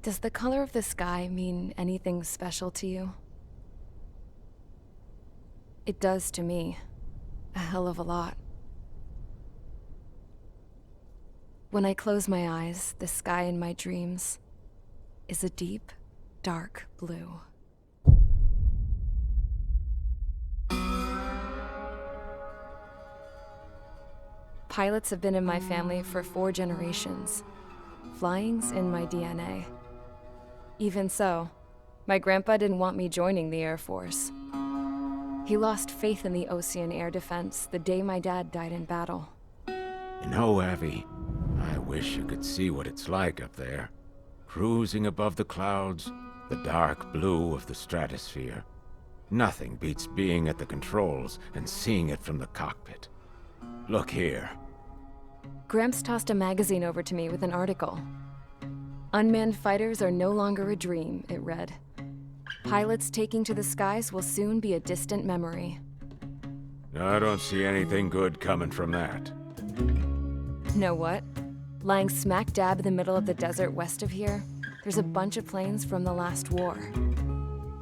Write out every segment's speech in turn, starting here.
Does the color of the sky mean anything special to you? It does to me. A hell of a lot. When I close my eyes, the sky in my dreams is a deep, dark blue. Pilots have been in my family for 4 generations. Flying's in my DNA. Even so, my grandpa didn't want me joining the Air Force. He lost faith in the ocean air defense the day my dad died in battle. You know, Abby, I wish you could see what it's like up there. Cruising above the clouds, the dark blue of the stratosphere. Nothing beats being at the controls and seeing it from the cockpit. Look here. Gramps tossed a magazine over to me with an article. Unmanned fighters are no longer a dream, it read. Pilots taking to the skies will soon be a distant memory. I don't see anything good coming from that. Know what? Lying smack dab in the middle of the desert west of here, there's a bunch of planes from the last war.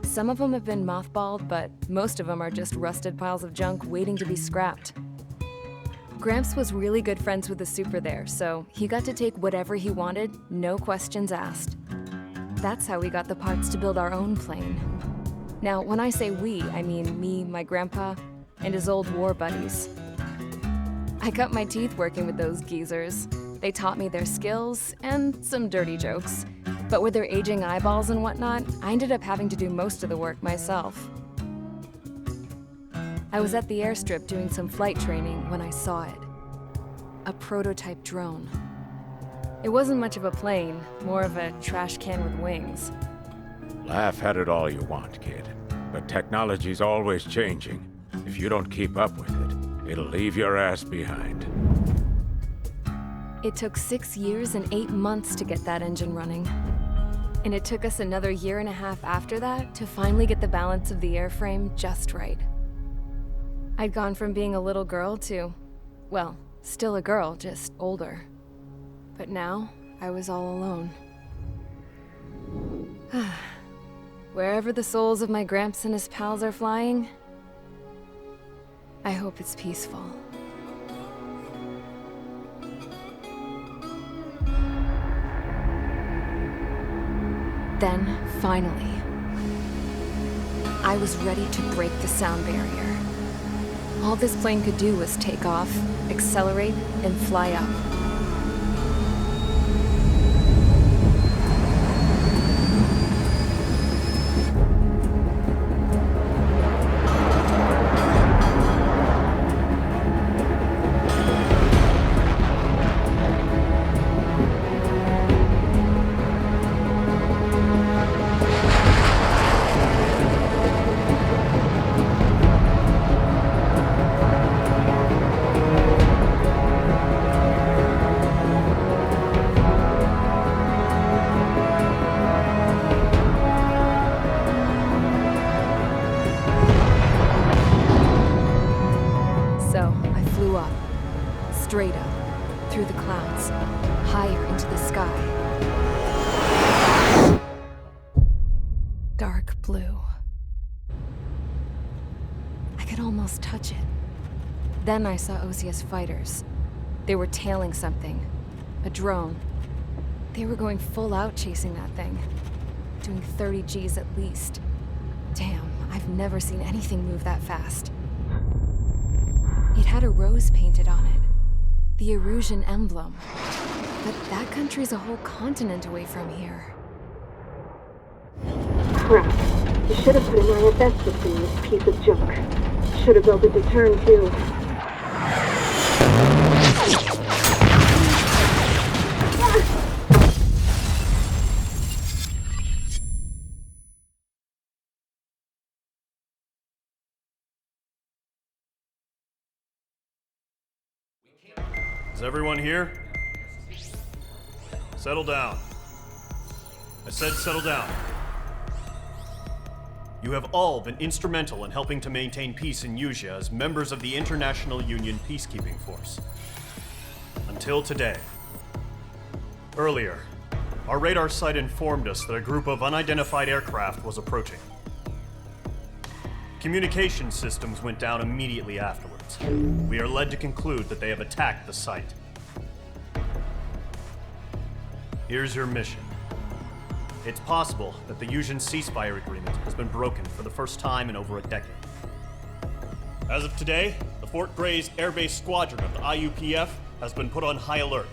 Some of them have been mothballed, but most of them are just rusted piles of junk waiting to be scrapped. Gramps was really good friends with the super there, so he got to take whatever he wanted, no questions asked. That's how we got the parts to build our own plane. Now, when I say we, I mean me, my grandpa, and his old war buddies. I cut my teeth working with those geezers. They taught me their skills and some dirty jokes. But with their aging eyeballs and whatnot, I ended up having to do most of the work myself. I was at the airstrip doing some flight training when I saw it. A prototype drone. It wasn't much of a plane, more of a trash can with wings. Laugh at it all you want, kid. But technology's always changing. If you don't keep up with it, it'll leave your ass behind. It took 6 years and 8 months to get that engine running. And it took us another 1.5 years after that to finally get the balance of the airframe just right. I'd gone from being a little girl to, well, still a girl, just older. But now, I was all alone. Wherever the souls of my Gramps and his pals are flying, I hope it's peaceful. Then, finally, I was ready to break the sound barrier. All this plane could do was take off, accelerate, and fly up. Straight up, through the clouds, higher into the sky. Dark blue. I could almost touch it. Then I saw OCS fighters. They were tailing something. A drone. They were going full out chasing that thing. Doing 30 Gs at least. Damn, I've never seen anything move that fast. It had a rose painted on it. The Erusian emblem. But that country's a whole continent away from here. Crap. You should have put an IFS system in this piece of junk. Should have built a deterrent too. Is everyone here? Settle down. I said settle down. You have all been instrumental in helping to maintain peace in Usea as members of the International Union Peacekeeping Force. Until today. Earlier, our radar site informed us that a group of unidentified aircraft was approaching. Communication systems went down immediately afterwards. We are led to conclude that they have attacked the site. Here's your mission. It's possible that the Usean ceasefire agreement has been broken for the first time in over a decade. As of today, the Fort Gray's Airbase Squadron of the IUPF has been put on high alert.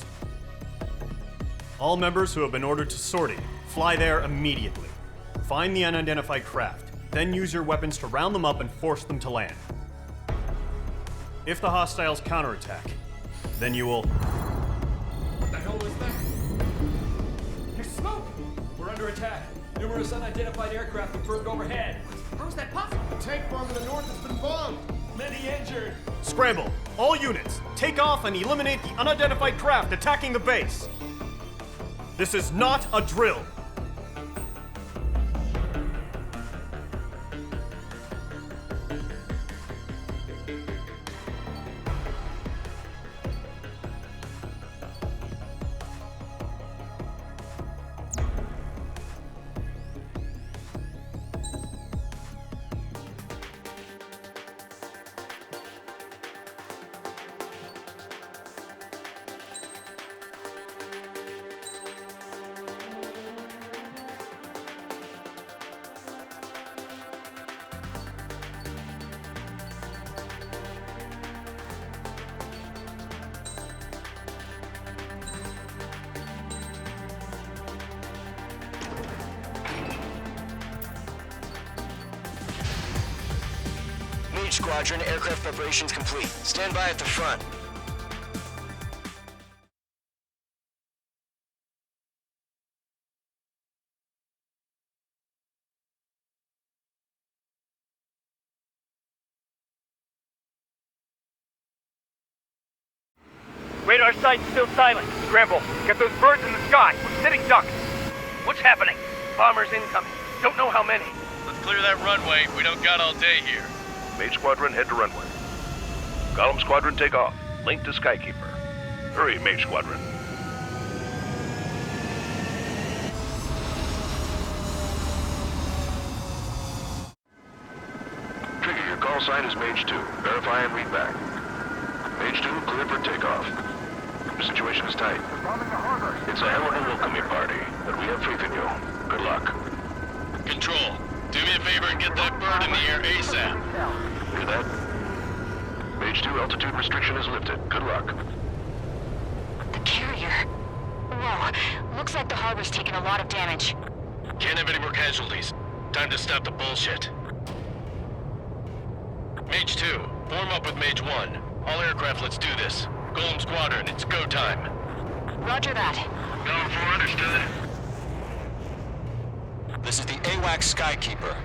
All members who have been ordered to sortie, fly there immediately. Find the unidentified craft, then use your weapons to round them up and force them to land. If the hostiles counterattack, then you will... What the hell was that? There's smoke! We're under attack. Numerous unidentified aircraft confirmed overhead. How is that possible? The tank farm in the north has been bombed. Many injured. Scramble! All units, take off and eliminate the unidentified craft attacking the base! This is not a drill! Squadron, aircraft preparations complete. Stand by at the front. Radar site's still silent. Scramble. Get those birds in the sky. We're sitting ducks. What's happening? Bombers incoming. Don't know how many. Let's clear that runway. We don't got all day here. Mage Squadron, head to runway. Column Squadron, take off. Link to Skykeeper. Hurry, Mage Squadron. Trigger, your call sign is Mage 2. Verify and read back. Mage 2, clear for takeoff. The situation is tight. It's a hell of a welcoming party, but we have faith in you. Good luck. Control, do me a favor and get that bird in the air ASAP. Hear that? Mage 2, altitude restriction is lifted. Good luck. The carrier. Whoa, looks like the harbor's taken a lot of damage. Can't have any more casualties. Time to stop the bullshit. Mage 2, form up with Mage 1. All aircraft, let's do this. Golem Squadron, it's go time. Roger that. Going for understood. This is the AWACS Skykeeper.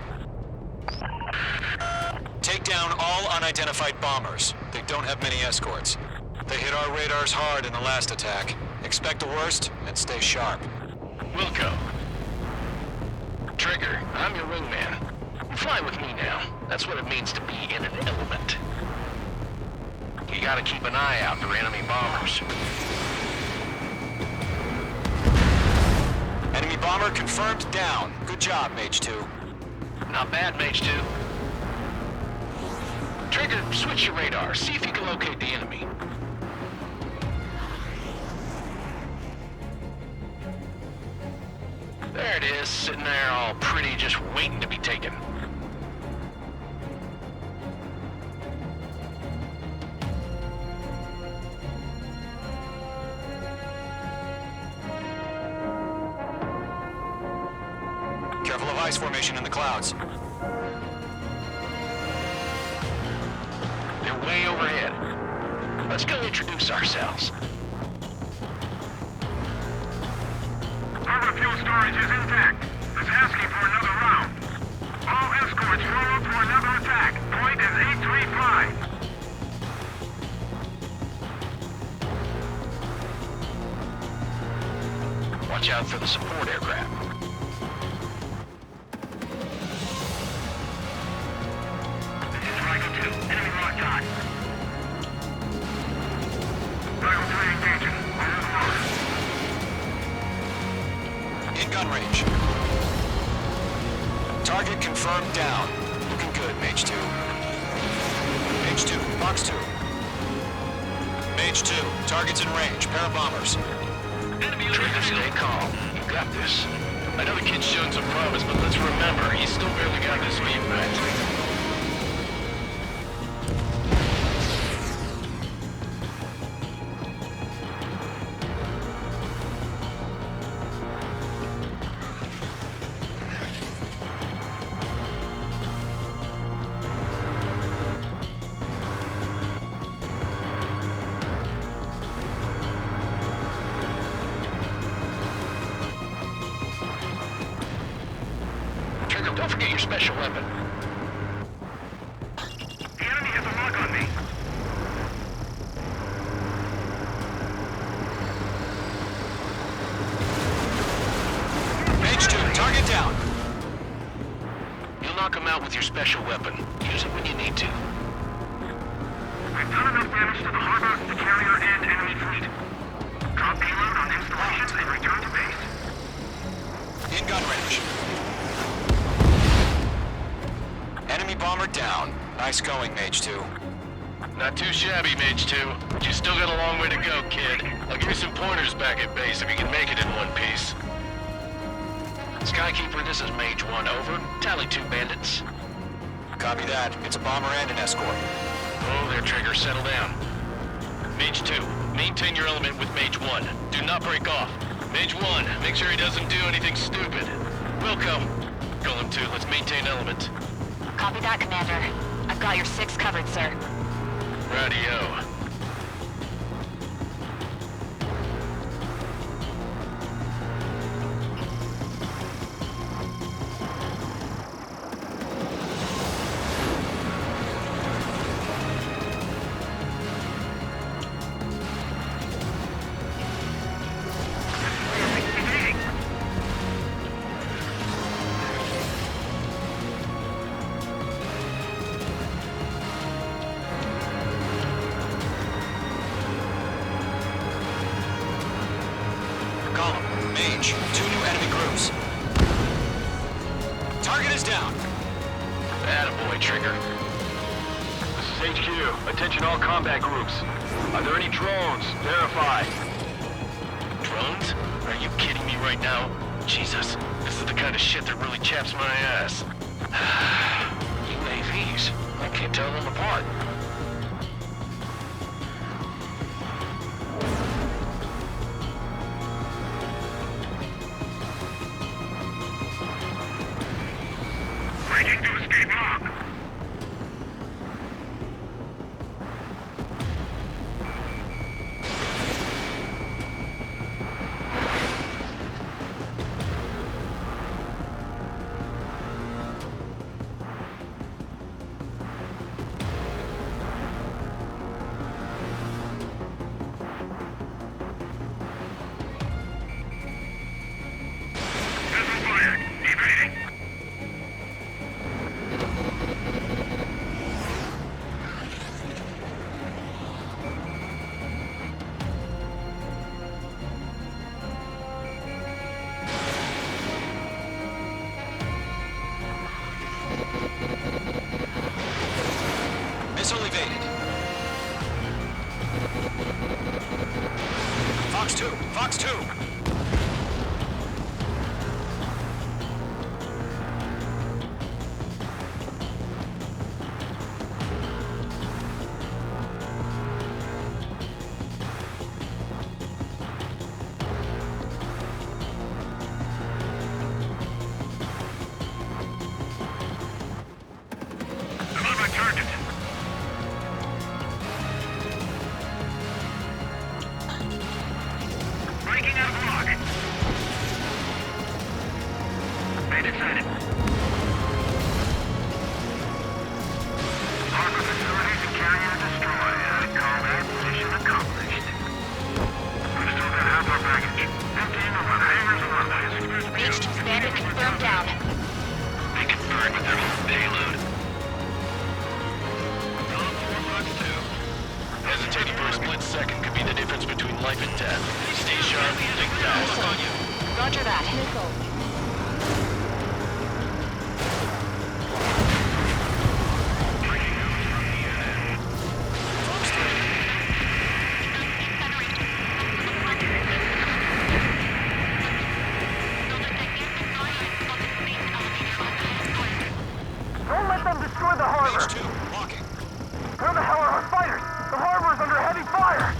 Take down all unidentified bombers. They don't have many escorts. They hit our radars hard in the last attack. Expect the worst and stay sharp. Wilco. Trigger, I'm your wingman. Fly with me now. That's what it means to be in an element. You gotta keep an eye out for enemy bombers. Enemy bomber confirmed down. Good job, Mage 2. Not bad, Mage 2. Trigger, switch your radar. See if you can locate the enemy. There it is, sitting there all pretty, just waiting to be taken. Careful of ice formation in the clouds. They're way overhead. Let's go introduce ourselves. Our fuel storage is intact. It's asking for another round. All escorts roll up for another attack. Point is 835. Watch out for the support aircraft. This is Rifle 2. Enemy locked on. Rifle 3 engaging. On the mark. In gun range. Target confirmed down. Looking good, Mage 2. Mage 2, Box 2. Mage 2, target's in range. Pair of bombers. Trigger, stay calm. You got this. I know the kid's shown some promise, but let's remember, he's still barely got his feet wet. Don't forget your special weapon. The enemy has a lock on me. Mage 2, target down. You'll knock him out with your special weapon. Use it when you need to. We've done enough damage to the harbor, the carrier, and enemy fleet. Drop payload on installations and return to base. In gun range. Enemy bomber down. Nice going, Mage 2. Not too shabby, Mage 2. But you still got a long way to go, kid. I'll give you some pointers back at base if you can make it in one piece. Skykeeper, this is Mage 1, over. Tally 2 bandits. Copy that. It's a bomber and an escort. Oh, there, Trigger, settle down. Mage 2, maintain your element with Mage 1. Do not break off. Mage 1, make sure he doesn't do anything stupid. Wilco, Golem 2, let's maintain element. Copy that, Commander. I've got your 6 covered, sir. Radio. Mage, 2 new enemy groups. Target is down. Attaboy, Trigger. This is HQ. Attention all combat groups. Are there any drones? Verify. Drones? Are you kidding me right now? Jesus, this is the kind of shit that really chaps my ass. UAVs? I can't tell them apart. Breaking to escape lock. Missile fired. Evading. Missile evaded. Fox 2, Fox 2. I'm on my target. Breaking out of that. Roger that. Don't let them destroy the harbor! H2, walking. Where the hell are our fighters? The harbor is under heavy fire!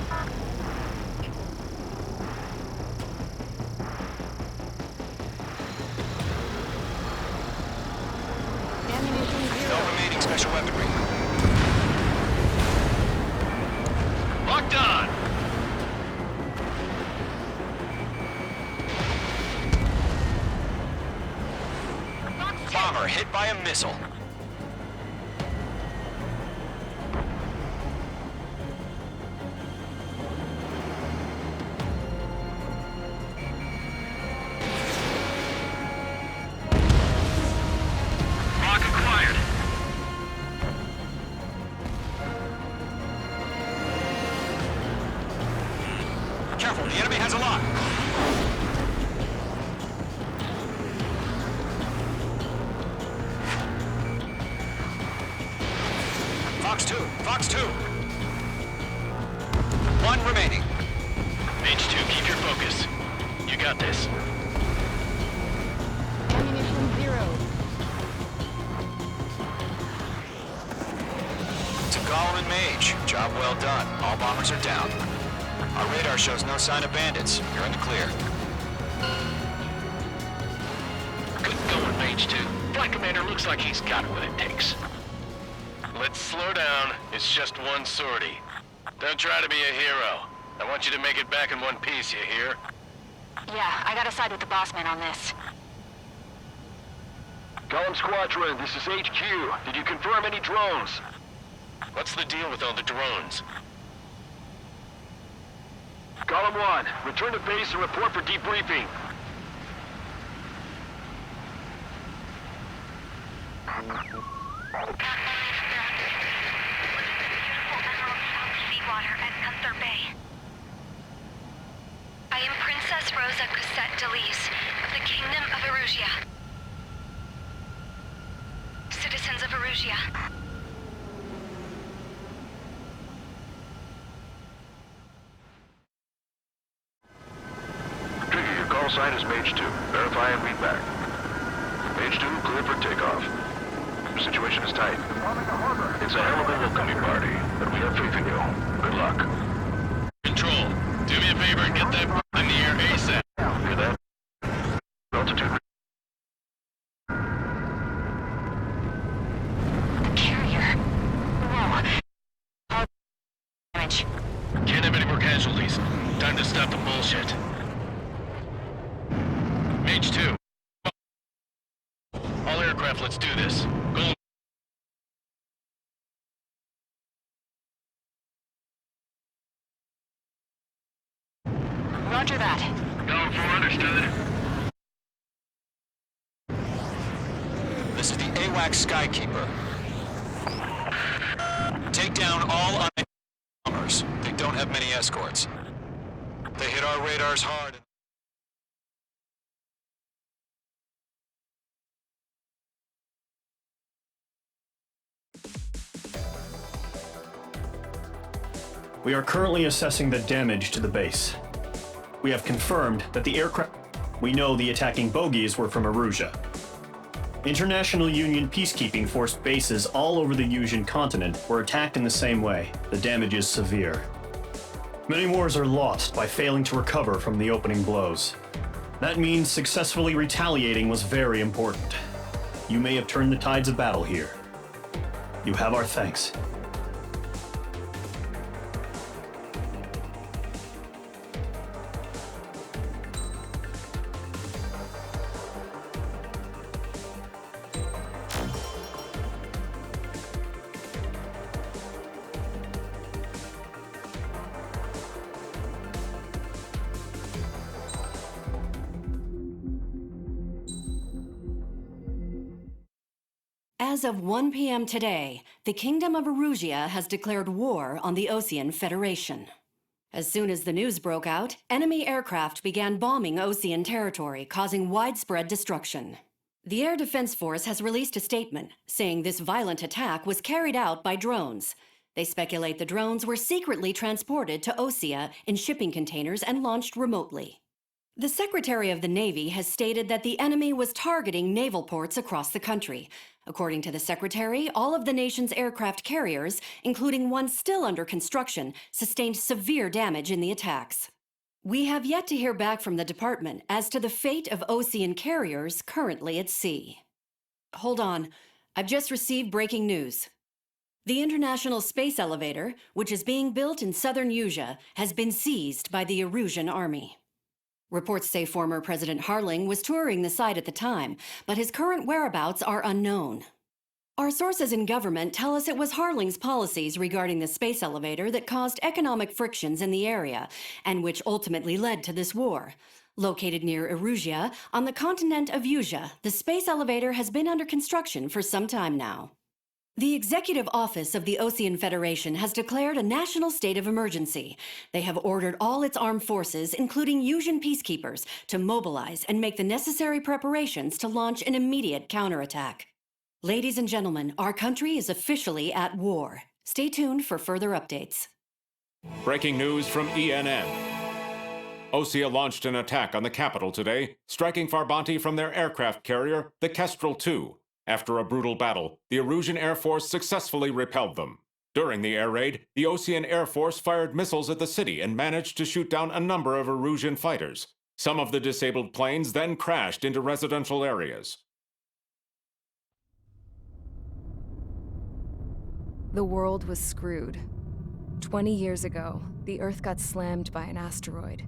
No remaining special weaponry. Locked on! Bomber hit by a missile. Lock acquired. Careful, the enemy has a lock. Fox 2, Fox 2. One remaining. H2, keep your focus. You got this. Ammunition 0. To Gollum and Mage, job well done. All bombers are down. Our radar shows no sign of bandits. You're in the clear. Good going, Mage 2. Flight Commander looks like he's got what it takes. Let's slow down. It's just one sortie. Don't try to be a hero. I want you to make it back in one piece, you hear? Yeah, I gotta side with the boss man on this. Gollum Squadron, this is HQ. Did you confirm any drones? What's the deal with all the drones? Gollum 1, return to base and report for debriefing. Seawater at Gunther Bay. I am Princess Rosa Cosette Delise of the Kingdom of Erusia. Citizens of Erusia. Trigger, your call sign is Mage 2. Verify and read back. Mage 2, clear for takeoff. Your situation is tight. It's a hell of a welcoming party, but we have faith in you. Good luck. Control, do me a favor and get that bird in the air ASAP. Hear that? Altitude. The carrier. Whoa. Damage. Can't have any more casualties. Time to stop the bullshit. Mage 2. All aircraft, let's do this. Go. Roger that. Go for understood. This is the AWACS Skykeeper. Take down all unidentified bombers. They don't have many escorts. They hit our radars hard. We are currently assessing the damage to the base. We have confirmed that the aircraft... We know the attacking bogies were from Erusia. International Union peacekeeping force bases all over the Yusian continent were attacked in the same way. The damage is severe. Many wars are lost by failing to recover from the opening blows. That means successfully retaliating was very important. You may have turned the tides of battle here. You have our thanks. As of 1 p.m. today, the Kingdom of Erusia has declared war on the Osean Federation. As soon as the news broke out, enemy aircraft began bombing Ocean territory, causing widespread destruction. The Air Defense Force has released a statement saying this violent attack was carried out by drones. They speculate the drones were secretly transported to Osea in shipping containers and launched remotely. The Secretary of the Navy has stated that the enemy was targeting naval ports across the country. According to the Secretary, all of the nation's aircraft carriers, including one still under construction, sustained severe damage in the attacks. We have yet to hear back from the department as to the fate of Ocean carriers currently at sea. Hold on, I've just received breaking news. The International Space Elevator, which is being built in southern Usea, has been seized by the Erusian army. Reports say former President Harling was touring the site at the time, but his current whereabouts are unknown. Our sources in government tell us it was Harling's policies regarding the space elevator that caused economic frictions in the area, and which ultimately led to this war. Located near Erusia, on the continent of Usea, the space elevator has been under construction for some time now. The Executive Office of the Ocean Federation has declared a national state of emergency. They have ordered all its armed forces, including Usian peacekeepers, to mobilize and make the necessary preparations to launch an immediate counterattack. Ladies and gentlemen, our country is officially at war. Stay tuned for further updates. Breaking news from ENN. Osea launched an attack on the capital today, striking Farbanti from their aircraft carrier, the Kestrel II. After a brutal battle, the Erusian Air Force successfully repelled them. During the air raid, the Ocean Air Force fired missiles at the city and managed to shoot down a number of Erusian fighters. Some of the disabled planes then crashed into residential areas. The world was screwed. 20 years ago, the Earth got slammed by an asteroid.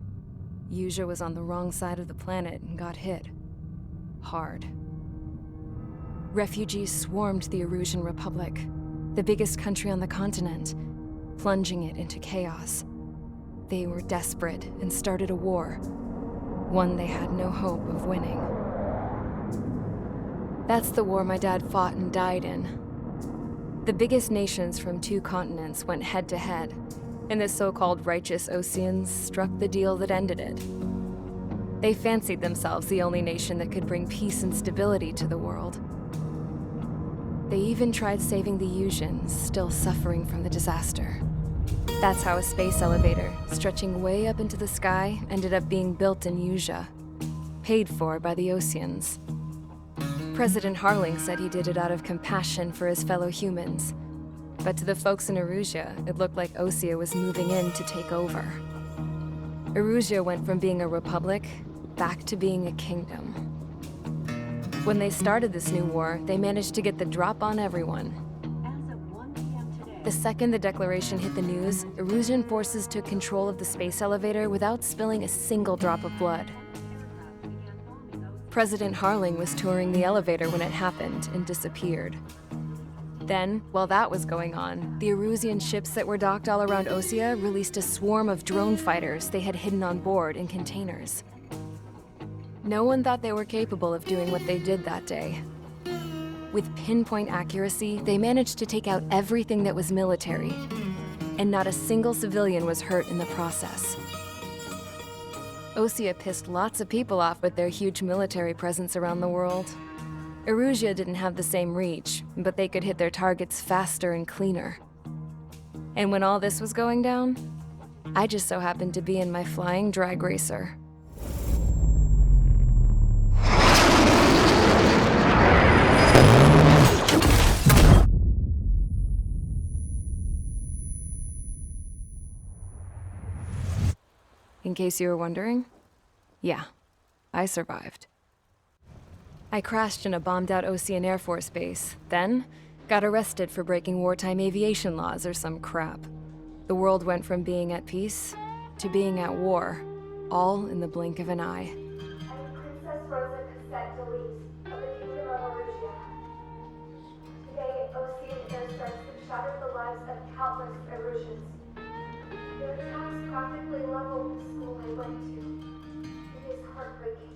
Usea was on the wrong side of the planet and got hit. Hard. Refugees swarmed the Erusian Republic, the biggest country on the continent, plunging it into chaos. They were desperate and started a war, one they had no hope of winning. That's the war my dad fought and died in. The biggest nations from 2 continents went head-to-head, and the so-called righteous Oceans struck the deal that ended it. They fancied themselves the only nation that could bring peace and stability to the world. They even tried saving the Usians, still suffering from the disaster. That's how a space elevator, stretching way up into the sky, ended up being built in Usea, paid for by the Oceans. President Harling said he did it out of compassion for his fellow humans, but to the folks in Erusia, it looked like Osea was moving in to take over. Erusia went from being a republic back to being a kingdom. When they started this new war, they managed to get the drop on everyone. The second the declaration hit the news, Erusian forces took control of the space elevator without spilling a single drop of blood. President Harling was touring the elevator when it happened and disappeared. Then, while that was going on, the Erusian ships that were docked all around Osea released a swarm of drone fighters they had hidden on board in containers. No one thought they were capable of doing what they did that day. With pinpoint accuracy, they managed to take out everything that was military, and not a single civilian was hurt in the process. Osea pissed lots of people off with their huge military presence around the world. Erusia didn't have the same reach, but they could hit their targets faster and cleaner. And when all this was going down, I just so happened to be in my flying drag racer. In case you were wondering, yeah, I survived. I crashed in a bombed-out Ocean Air Force base, then got arrested for breaking wartime aviation laws or some crap. The world went from being at peace to being at war, all in the blink of an eye. Princess Rosa Cassette Delise of the Kingdom of Erusia. Today, Ocean airstrikes have shattered the lives of countless Erusians. Their attacks practically leveled the school I went to. It is heartbreaking.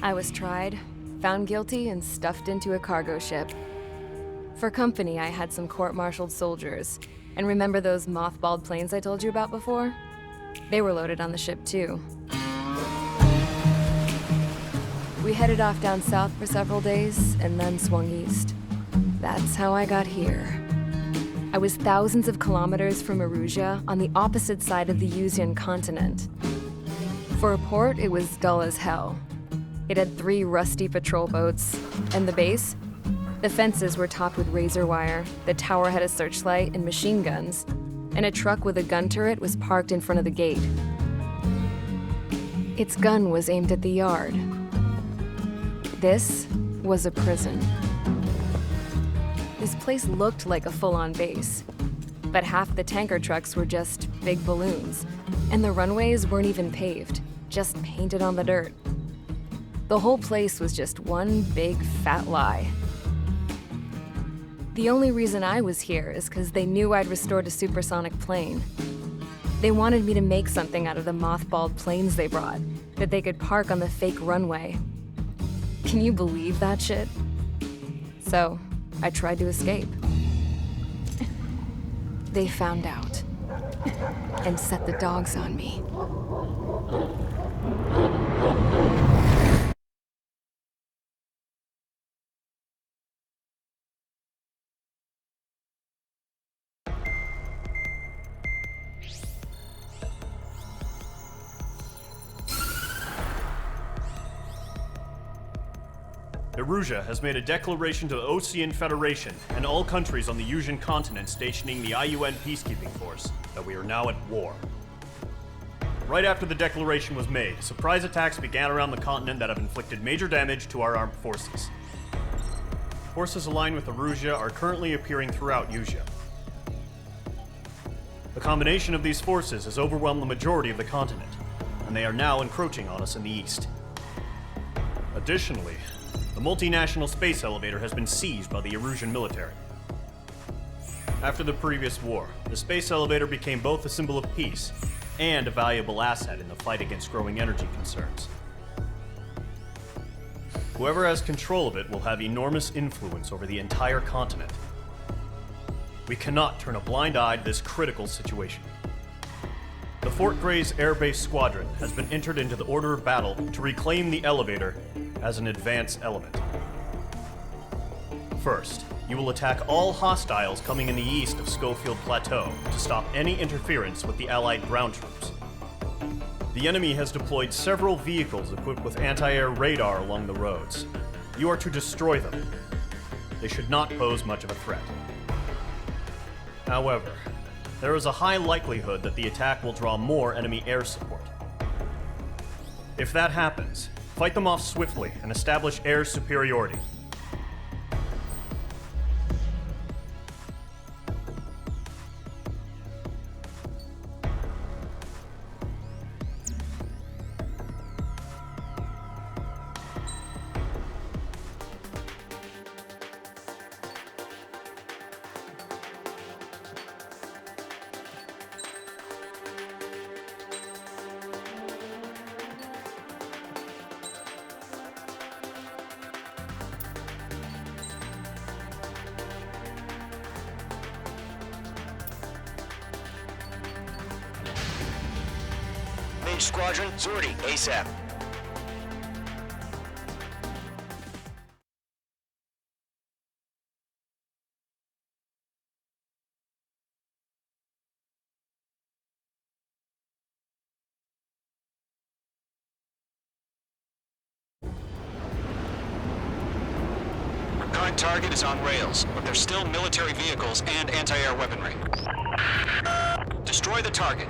I was tried, found guilty, and stuffed into a cargo ship. For company, I had some court-martialed soldiers. And remember those mothballed planes I told you about before? They were loaded on the ship too. We headed off down south for several days, and then swung east. That's how I got here. I was thousands of kilometers from Erusia, on the opposite side of the Yuzian continent. For a port, it was dull as hell. It had 3 rusty patrol boats, and the base? The fences were topped with razor wire, the tower had a searchlight and machine guns, and a truck with a gun turret was parked in front of the gate. Its gun was aimed at the yard. This was a prison. This place looked like a full-on base, but half the tanker trucks were just big balloons, and the runways weren't even paved, just painted on the dirt. The whole place was just one big fat lie. The only reason I was here is because they knew I'd restored a supersonic plane. They wanted me to make something out of the mothballed planes they brought, that they could park on the fake runway. Can you believe that shit? So, I tried to escape. They found out, and set the dogs on me. Erusia has made a declaration to the Osean Federation and all countries on the Yuzian continent stationing the IUN peacekeeping force that we are now at war. Right after the declaration was made, surprise attacks began around the continent that have inflicted major damage to our armed forces. Forces aligned with Erusia are currently appearing throughout Yusia. The combination of these forces has overwhelmed the majority of the continent, and they are now encroaching on us in the east. Additionally, the multinational space elevator has been seized by the Erusian military. After the previous war, the space elevator became both a symbol of peace and a valuable asset in the fight against growing energy concerns. Whoever has control of it will have enormous influence over the entire continent. We cannot turn a blind eye to this critical situation. The Fort Gray's Air Base Squadron has been entered into the order of battle to reclaim the elevator as an advance element. First, you will attack all hostiles coming in the east of Schofield Plateau to stop any interference with the Allied ground troops. The enemy has deployed several vehicles equipped with anti-air radar along the roads. You are to destroy them. They should not pose much of a threat. However, there is a high likelihood that the attack will draw more enemy air support. If that happens, fight them off swiftly and establish air superiority. Mage Squadron, Zordy, ASAP. Current target is on rails, but there's still military vehicles and anti-air weaponry. Destroy the target.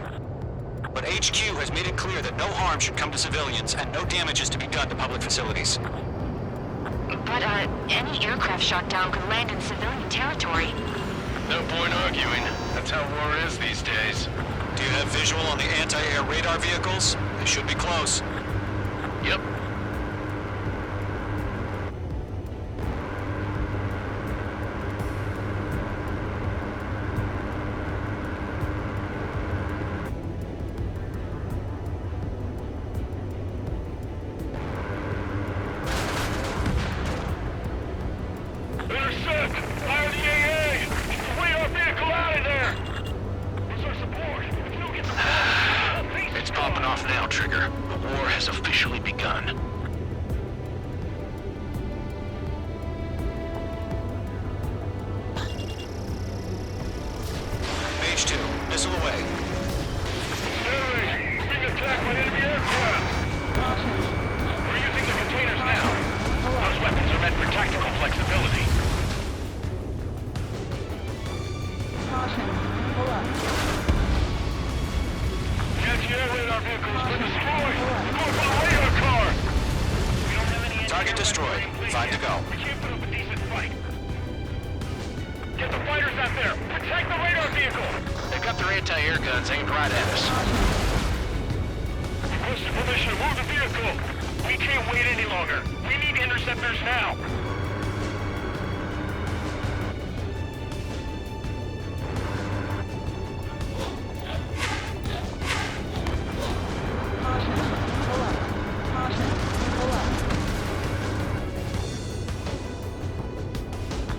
But HQ has made it clear that no harm should come to civilians and no damage is to be done to public facilities. But, any aircraft shot down could land in civilian territory. No point arguing. That's how war is these days. Do you have visual on the anti-air radar vehicles? They should be close. Yep. Intercept! Fire the has officially begun. Mage 2, missile away. Being attacked by enemy aircraft! We're using the containers now. Those weapons are meant for tactical flexibility. Anti-air radar vehicle has been destroyed! Go for the radar car! We don't have any Target destroyed. 5 to go. We can't put up a decent fight. Get the fighters out there! Protect the radar vehicle! They've got their anti-air guns aimed right at us. Requested permission to move the vehicle! We can't wait any longer! We need interceptors now!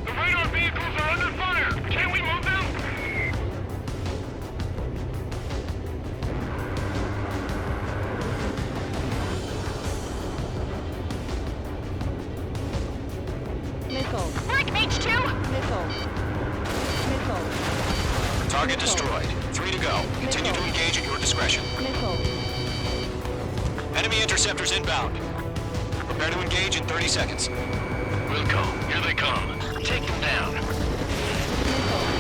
The radar vehicles are under fire! Can we move them? Break Mage 2! Target destroyed. 3 to go. Continue to engage at your discretion. Enemy interceptors inbound. Prepare to engage in 30 seconds. Wilco, here they come. Take them down.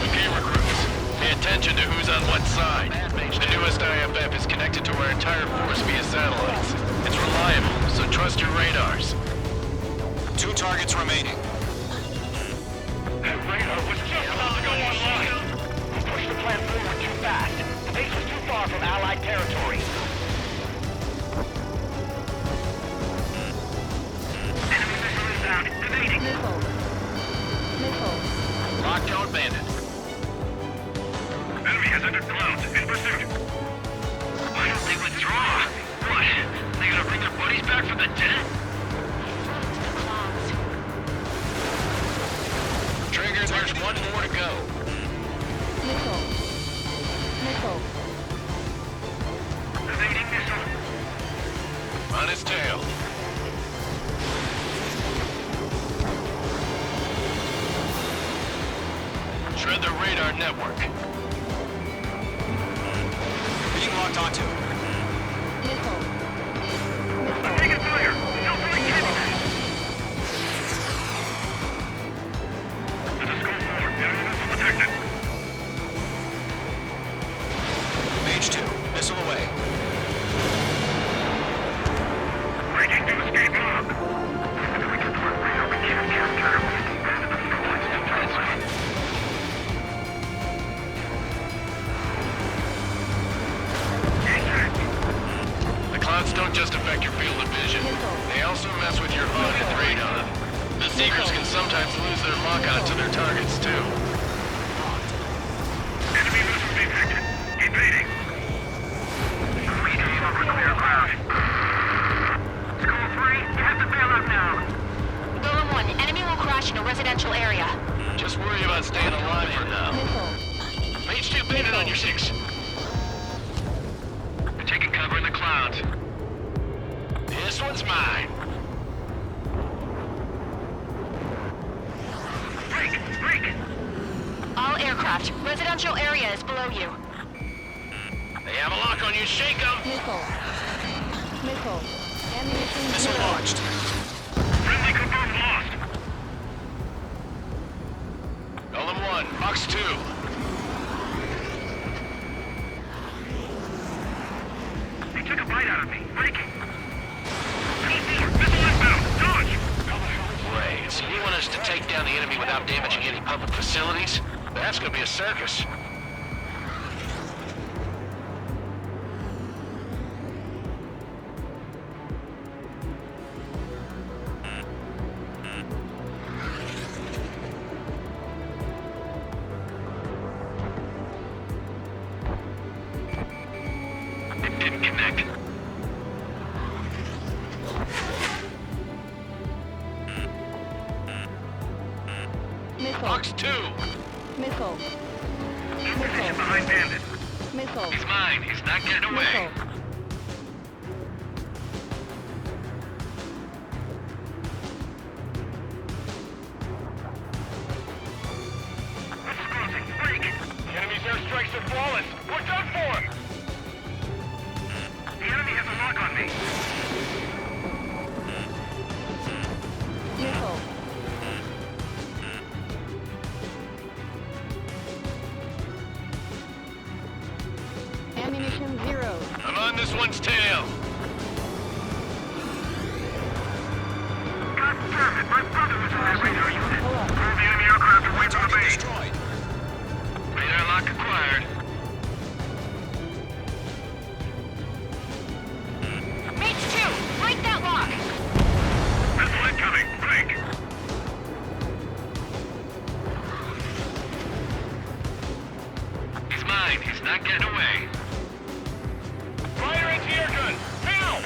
Okay, recruits. Pay attention to who's on what side. The newest IFF is connected to our entire force via satellites. It's reliable, so trust your radars. 2 targets remaining. That radar was just about to go online! We pushed the plan forward too fast. The base was too far from Allied territory. Enemy missile inbound. Evading. Lockdown bandit. Enemy has entered clouds. In pursuit. Why don't they withdraw? What? They gonna bring their buddies back from the dead? Trigger, there's one more to go. Evading missile. On his tail. Shred the radar network. Being locked onto. I'm taking fire! Still throwing cannons! Let us go forward. Enemy missile detected. Mage 2, missile away. Breaking to escape log. We can put radar we can't capture. The clouds don't just affect your field of vision. They also mess with your HUD and radar. The Seekers can sometimes lose their lock-on to their targets, too. Enemy missile detected. Evading. Regain over clear ground. School 3, you have to bail out now. Golem 1, enemy will crash in a residential area. Just worry about staying alive for now. Mage 2 bandit on your 6. Taking cover in the clouds. This one's mine. Break! All aircraft, residential area is below you. They have a lock on you, shake them! Missile launched. Friendly confirmed lost. Golem 1, Box 2. They took a bite out of me. Breaking. P4, missile inbound. Dodge! Great. So you want us to take down the enemy without damaging any public facilities? That's gonna be a circus. It didn't connect. Box 2. New position behind Bandit. He's mine. He's not getting away. My brother was on that radar unit. All the enemy aircraft away from the base. Radar lock acquired. Mage 2, break that lock! Missile incoming. Break. He's mine. He's not getting away. Fire anti-air gun. Now!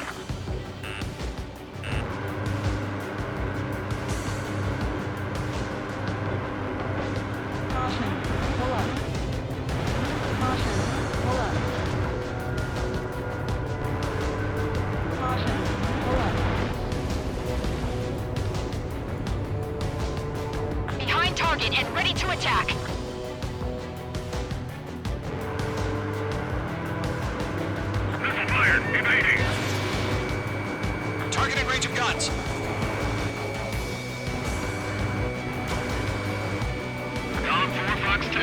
Behind target and ready to attack. Missile fired. Evading. Target in range of guns. Column 4, Fox 2.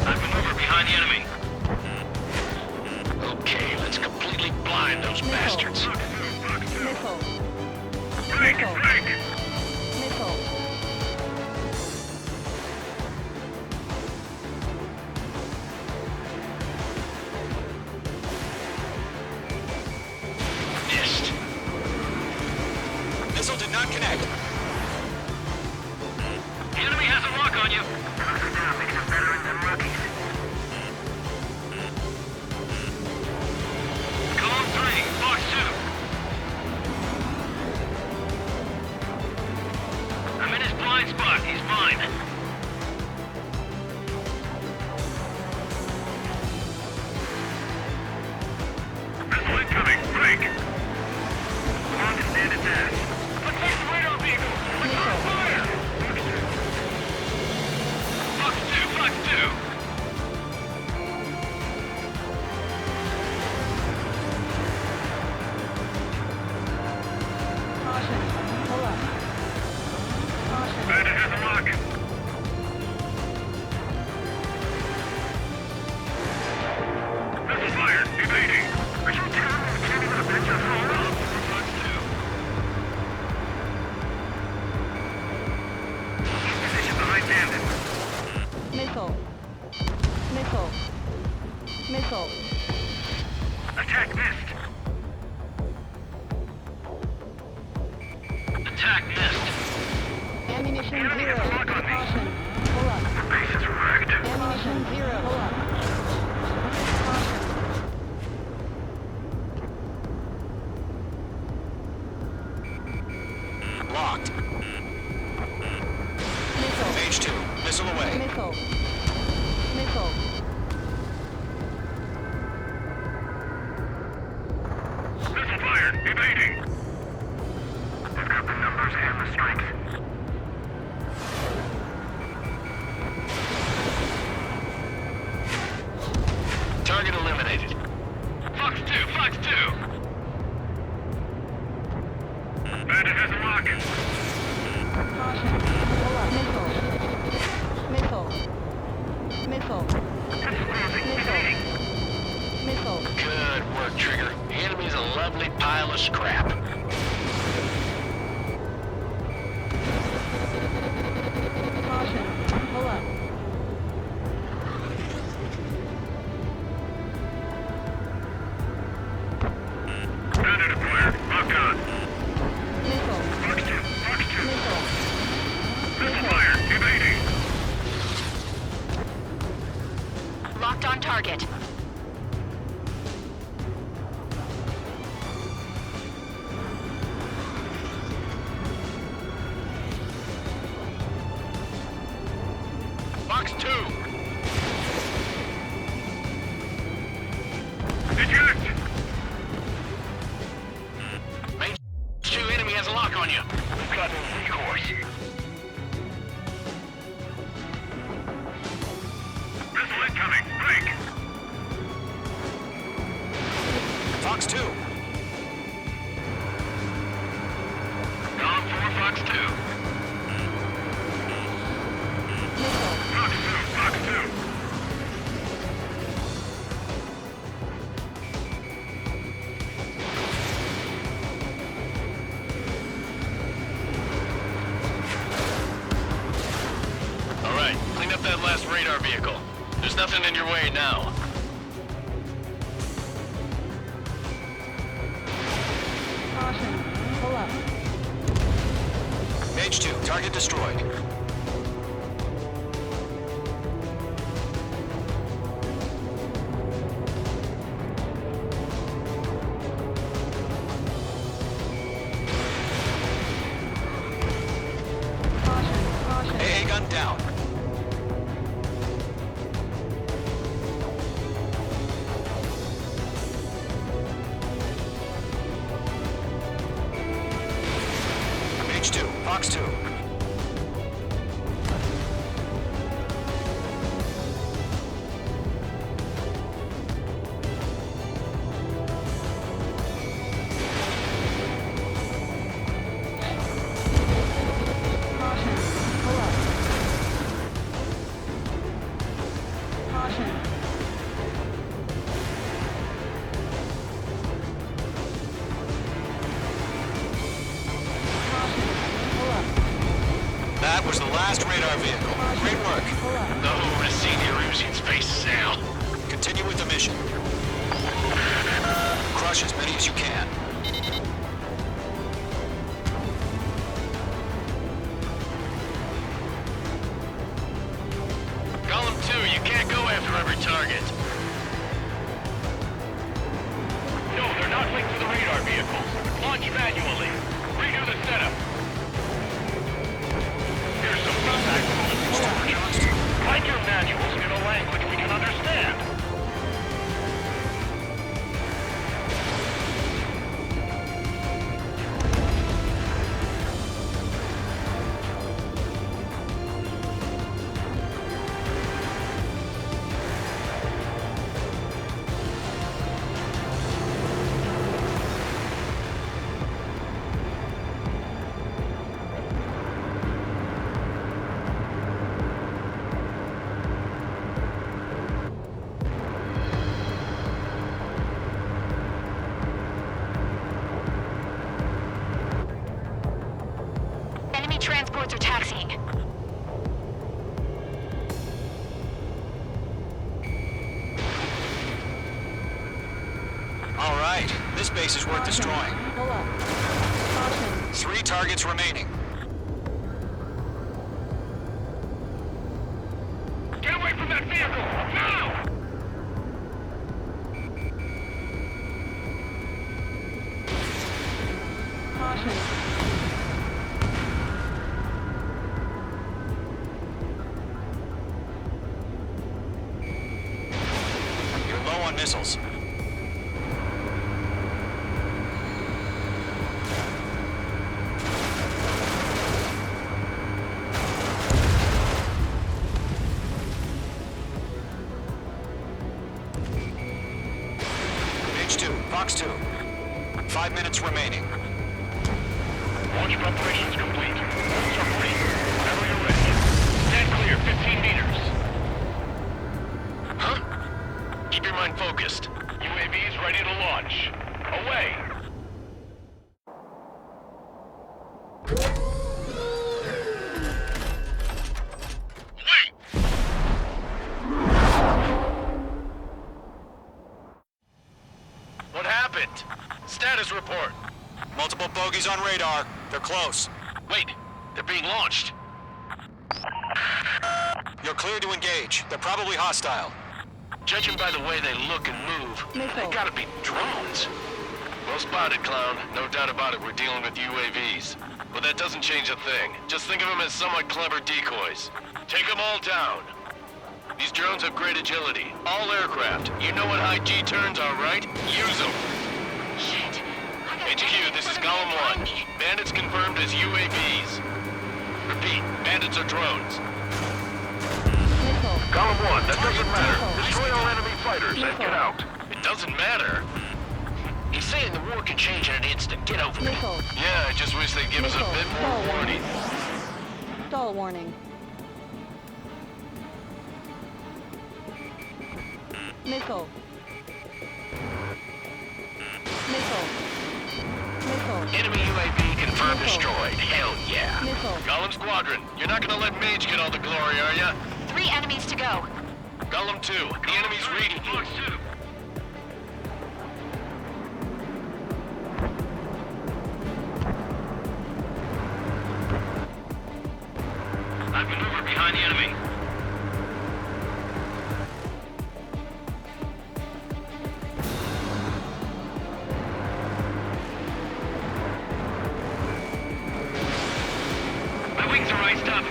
I've been over behind the enemy. Okay, let's completely blind those bastards. Break. Break. Missed. Missile did not connect. The enemy has a lock on you. Column 3, Fox 2. I'm in his blind spot. He's mine. Missile incoming. Break. On to stand attack. Attack the radar vehicle. Return fire. Fox 2, Fox 2. Bandit has a lock. Missile fired. Evading. Are you telling me the enemy with a bench of fire? Fox 2. Position behind Bandit. Attack missed. Attack missed. The enemy has a lock on me. The base is wrecked. Locked. Mage 2, missile away. Missile fired. Evading. They've got the numbers and the strength. Target eliminated. Fox 2, Fox 2. Bandit has a lock. Good work, Trigger. The enemy's a lovely pile of scrap. Bandit acquired. Lock on. Fox 2. Fox 2. Missile fired. Evading. Locked on target. Fox 2. Eject. Mage 2, enemy has a lock on you. Got no recourse. Missile incoming. Break. Fox 2. Column 4, Fox 2. Fox 2. Fox 2. in your way now. Caution. Pull up. Mage 2, target destroyed. AA gun down. Mage 2, Fox 2. That was the last radar vehicle. Great work. The who has seen the Erusian's faces now. Continue with the mission. Crush as many as you can. Column 2, you can't go after every target. No, they're not linked to the radar vehicles. Launch manually. Redo the setup. Here's some feedback from the storage. Write your manuals in a language we can understand. Enemy transports are taxiing. All right, this base is worth destroying. Pull up. Caution. 3 targets remaining. Get away from that vehicle! Now! Caution. You're low on missiles. Mage 2, Fox 2. 5 minutes remaining. Launch preparations complete. Bolts are free. Whenever you're ready. Stand clear, 15 meters. Huh? Keep your mind focused. UAVs ready to launch. Away! What happened? Status report. Multiple bogeys on radar. They're close. Wait, they're being launched. You're clear to engage. They're probably hostile. Judging by the way they look and move, they gotta be drones. Well spotted, clown. No doubt about it, we're dealing with UAVs. But that doesn't change a thing. Just think of them as somewhat clever decoys. Take them all down. These drones have great agility. All aircraft. You know what high G turns are, right? Use them. Shit. HQ, this is Column 1. Bandits confirmed as UAVs. Repeat, bandits are drones. Column 1, that doesn't matter. Destroy all enemy fighters and get out. It doesn't matter. He's saying the war can change in an instant. Get over it. Yeah, I just wish they'd give us a bit more warning. Stall warning. Missile. Missile. Missile. Enemy UAV confirmed destroyed. Hell yeah. Missile. Golem Squadron, you're not gonna let Mage get all the glory, are ya? 3 enemies to go. Golem 2, the enemy's reading you. I've maneuvered behind the enemy. My wings are iced up.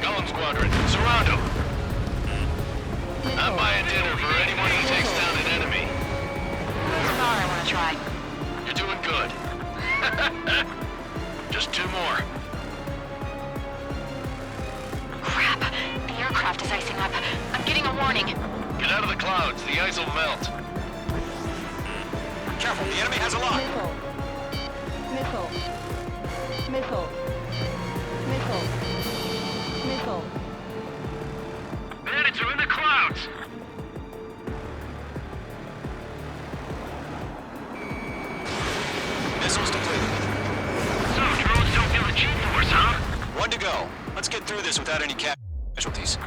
Golem Squadron, surround him. I'm buying dinner for anyone who takes down an enemy. Come on, I want to try. You're doing good. Just 2 more. Crap, the aircraft is icing up. I'm getting a warning. Get out of the clouds, the ice will melt. Careful, the enemy has a lock. Missile. Missile. Missile. Missile. Bandits are in the clouds. Missiles depleted. So, drones don't feel the G-force, huh? 1 to go. Let's get through this without any casualties.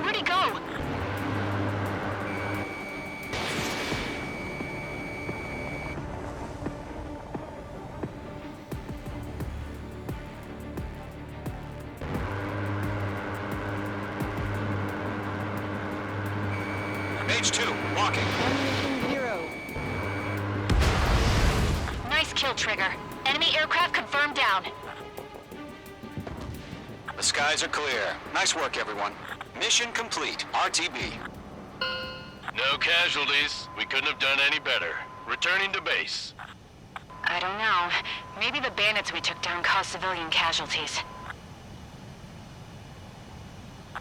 Where'd he go? Mage 2, walking. Ammunition 0. Nice kill, Trigger. Enemy aircraft confirmed down. The skies are clear. Nice work, everyone. Mission complete. RTB. No casualties. We couldn't have done any better. Returning to base. I don't know. Maybe the bandits we took down caused civilian casualties.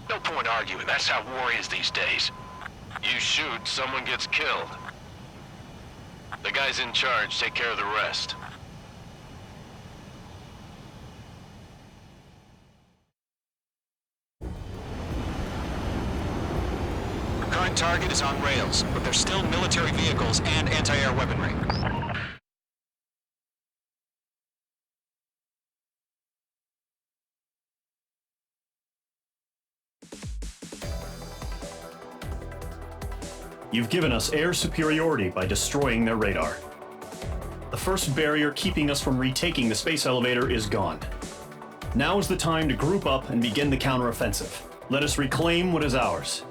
No point arguing. That's how war is these days. You shoot, someone gets killed. The guys in charge take care of the rest. Current target is on rails, but there's still military vehicles and anti-air weaponry. You've given us air superiority by destroying their radar. The first barrier keeping us from retaking the space elevator is gone. Now is the time to group up and begin the counteroffensive. Let us reclaim what is ours.